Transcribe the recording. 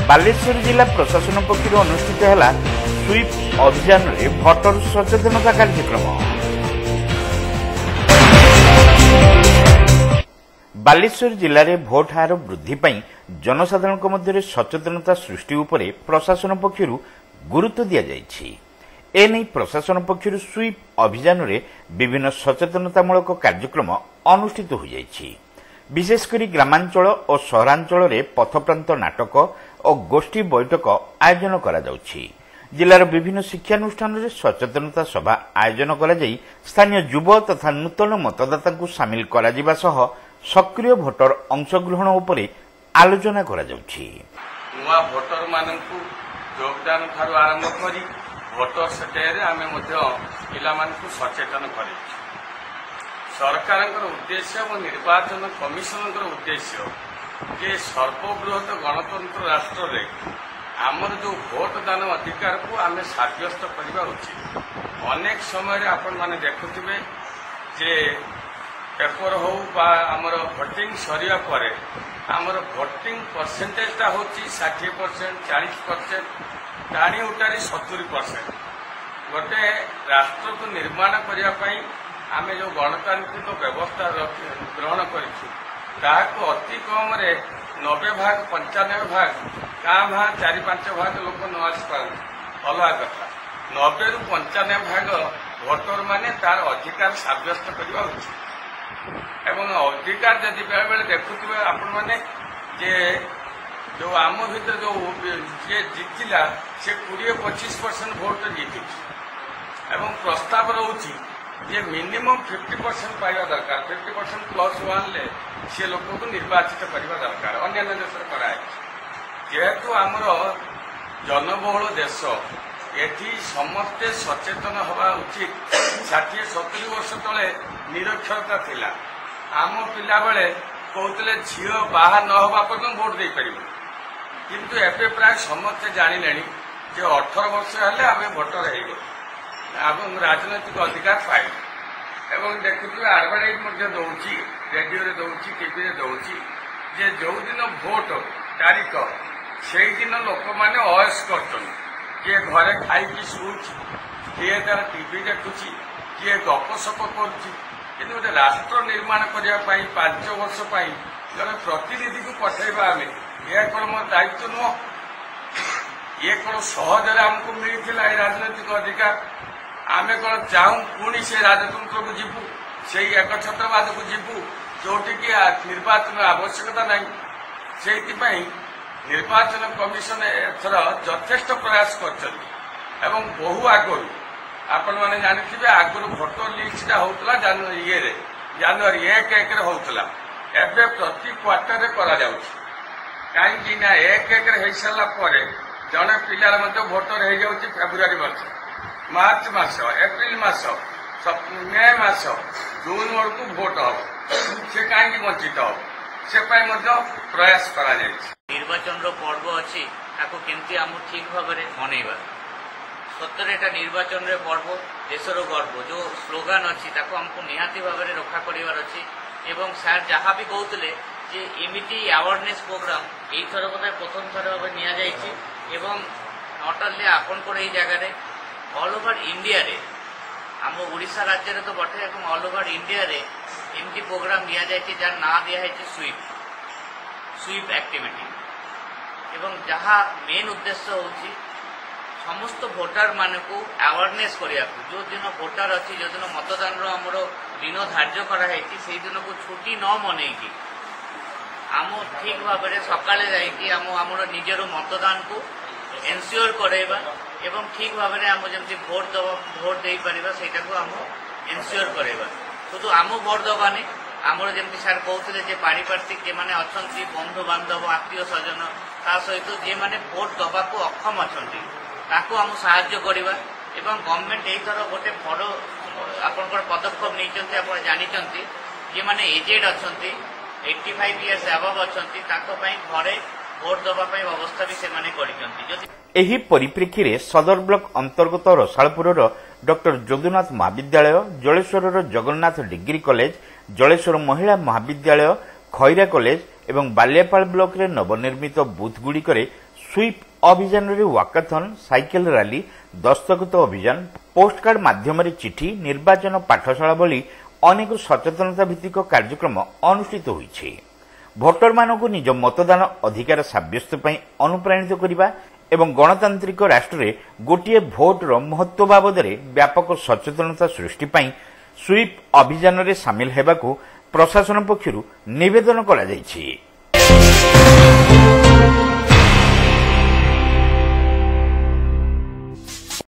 बालेश्वर जिला प्रशासन पक्षर अनुष्ठित है स्वीप अभियान में भोटर सचेतनता कार्यक्रम। बालेश्वर जिले में भोट हार वृद्धि पर जनसाधारण मध्य सचेतनता सृष्टि उपरे प्रशासन पक्षर गुरुत्व दि जाइछि। एने प्रशासन पक्षर स्वीप अभियान में विभिन्न सचेतनतामूलक कार्यक्रम अनुष्ठित हो जाइछि। विशेषकर ग्रामांचल और सहरांचल में पथप्रांत नाटक और गोष्ठी बैठक आयोजन करा जाउछि। जिलार विभिन्न शिक्षानुष्ठान में सचेतनता सभा आयोजन करा जाई स्थानीय युव तथा नूतन मतदाता को सामिल करा जिबा सह सक्रिय भोटर अंशग्रहण उपरे आलोचना करा जाउछि। नुआ भोटर मानकु योगदान ठारू आरंभ करी भोटर सेटेरे आमे मध्य पिला मानकु सचेतन करी सरकार उद्देश्य और निर्वाचन कमिशन उद्देश्य जे सर्वबृहत गणतंत्र राष्ट्र रे आमर जो भोट दान अधिकार को आमे साब्यस्त करबा उचित। अनेक समय आपण माने देखुथिबे जे पेपर हो बा आमर भोटिंग सरिया परे आमर भोटिंग परसेंटेज ता होची 60%, 40%, टाणी उटारी 70%। गोटे राष्ट्र को निर्माण करिया पई आमे जो गणतांत्रिक व्यवस्था ग्रहण करिछु ताको अति कम रे 90 भाग 95 भाग का भाग 4-5 भाग लोक न आस पारन अलग कथा 90 रु 95 भाग भोटर माने तार अधिकार साब्यस्त करबा उचित। एवं अधिकार जदि बेले बेले देखुथिबे आपण माने जे जो आम भीतर जो जे जितिला से 20-25% भोट जीति एवं प्रस्ताव रहउची ये मिनिमम 50% पाइबा दरकार। 50% +1 ले से लोक को निर्वाचित करबा दरकार। अन्य देश कराए जेहेतु आमर जनबहुल देश एठी समस्ते सचेतन हवा उचित। 60-70 वर्ष तले निरक्षरता थिला। आम पिला बेले कहते झील बाहा न हवा पर्यंत भोट दे पारिबे किंतु एबे प्राय समस्ते जानिलेनी जे 18 वर्ष हेले आमे भोटर हेगो एवं राजनैतिक अधिकार पाए एवं देखुए आडभाटाइज दौची रेडियो दौची टीवी दौची जे जो दिन भोट तारीख से दिन लोक मैंने अयस किए घरे खाई शुची किए तार टीवी देखुची किए गपसप कर गोटे राष्ट्र निर्माण करने 5 वर्ष जन प्रतिनिधि को पठेबा आम यह कौन मो दायित्व नुह ये कौन सहजरे आमको मिलता है राजनैतिक अधिकार आमे कौन चाहूँ पुणी से राजतंत्र को जीवु से एकछत्रवाद को जीवु जोटि की निर्वाचन आवश्यकता नहीं से निर्वाचन कमिशन एथर यथेष्ट प्रयास कर बहु आगु आपण मैंने जानी आगुरी भोटर लिस्ट होता जानुरी 1 होता एवं प्रति क्वार्टर कहीं 1 हो सारापर जड़े पिलार भोटर हो जाऊँगी फेब्रुआरी मार्च मास एप्रिल मास मे मास जून बेलू भोट हम से कहीं वंचित हम से प्रयास करा निर्वाचन पर्व अच्छी केमती आम ठीक भाव में मनइबा सतरे एटा निर्वाचन पर्व देशर गर्व जो स्लोगान अच्छी आमको निहाती भाव में रक्षा करार अच्छी एवं सार जहाँ भी कहते जे एमिटी अवेयरनेस प्रोग्राम यही बोधे प्रथम थर भाव नि नट ओनली आपंकर जगह ऑल ओवर इंडिया रे आम ओडिशा राज्य रे तो बटे ऑल ओवर इंडिया रे एमती प्रोग्राम दिया जाए जार ना दिया स्वीप स्वीप एक्टिविटी एवं जहाँ मेन उद्देश्य होची समस्त भोटर मान को अवेयरनेस करिया जो दिन भोटर अच्छी जो दिन मतदान आमर दिन धार्य कराई से दिन को छुट्टी न मनई आम ठीक भाव में सकाले जाइए आमर निजर मतदान को एनश्योर कराइबा एवं ठीक भाव में आम जमी भोट दे पारिबा सेटा को आम एनश्योर कराइबा शुधु आम भोट दबानी आमर जमी सार कहते जे पारिपार्श्विक जे मैंने अच्छा बंधु बांधव आत्मीय स्वजन ता सहित जे मैंने भोट दबा को अक्षम अच्छा आम साहाय्य करवा एवं गवर्नमेंट यही गोटे बड़ आपंकर पदक्षेप नहीं आप जानते जे मैंने एजेड अच्छा 85 इयर्स अबव अच्छा घरे भोट दबाई व्यवस्था भी से एही परिप्रेक्षी रे सदर ब्लॉक अंतर्गत रसालपुर डॉक्टर जदुनाथ महाविद्यालय जलेश्वर जगन्नाथ डिग्री कॉलेज जलेश्वर महिला महाविद्यालय खैरा कॉलेज ଏବଂ ବାଲିଆପାଳ ବ୍ଲକରେ ନବନିର୍ମିତ ବୁଥଗୁଡ଼ିକରେ ସୁଇପ୍ ଅଭିଯାନରେ ୱାକାଥନ୍, ସାଇକେଲ ରାଲି, ଦସ୍ତଖତ ଅଭିଯାନ, ପୋଷ୍ଟକାର୍ଡ ମାଧ୍ୟମରେ ଚିଠି, ନିର୍ବାଚନ ପାଠଶାଳା ଭଳି ଅନେକ ସଚେତନତା ଭିତ୍ତିକ କାର୍ଯ୍ୟକ୍ରମ ଅନୁଷ୍ଠିତ ହୋଇଛି। ଭୋଟରମାନଙ୍କୁ ନିଜ ମତଦାନ ଅଧିକାର ସାବ୍ୟସ୍ତ ପାଇଁ ଅନୁପ୍ରାଣିତ କରିବା ଏବଂ ଗଣତାନ୍ତ୍ରିକ ରାଷ୍ଟ୍ରରେ ଗୋଟିଏ ଭୋଟର ମହତ୍ତ୍ୱ ବାବଦରେ ବ୍ୟାପକ ସଚେତନତା ସୃଷ୍ଟି ପାଇଁ ସୁଇପ୍ ଅଭିଯାନରେ ସାମିଲ ହେବାକୁ ପ୍ରଶାସନ ପକ୍ଷରୁ ନିବେଦନ କରାଯାଇଛି।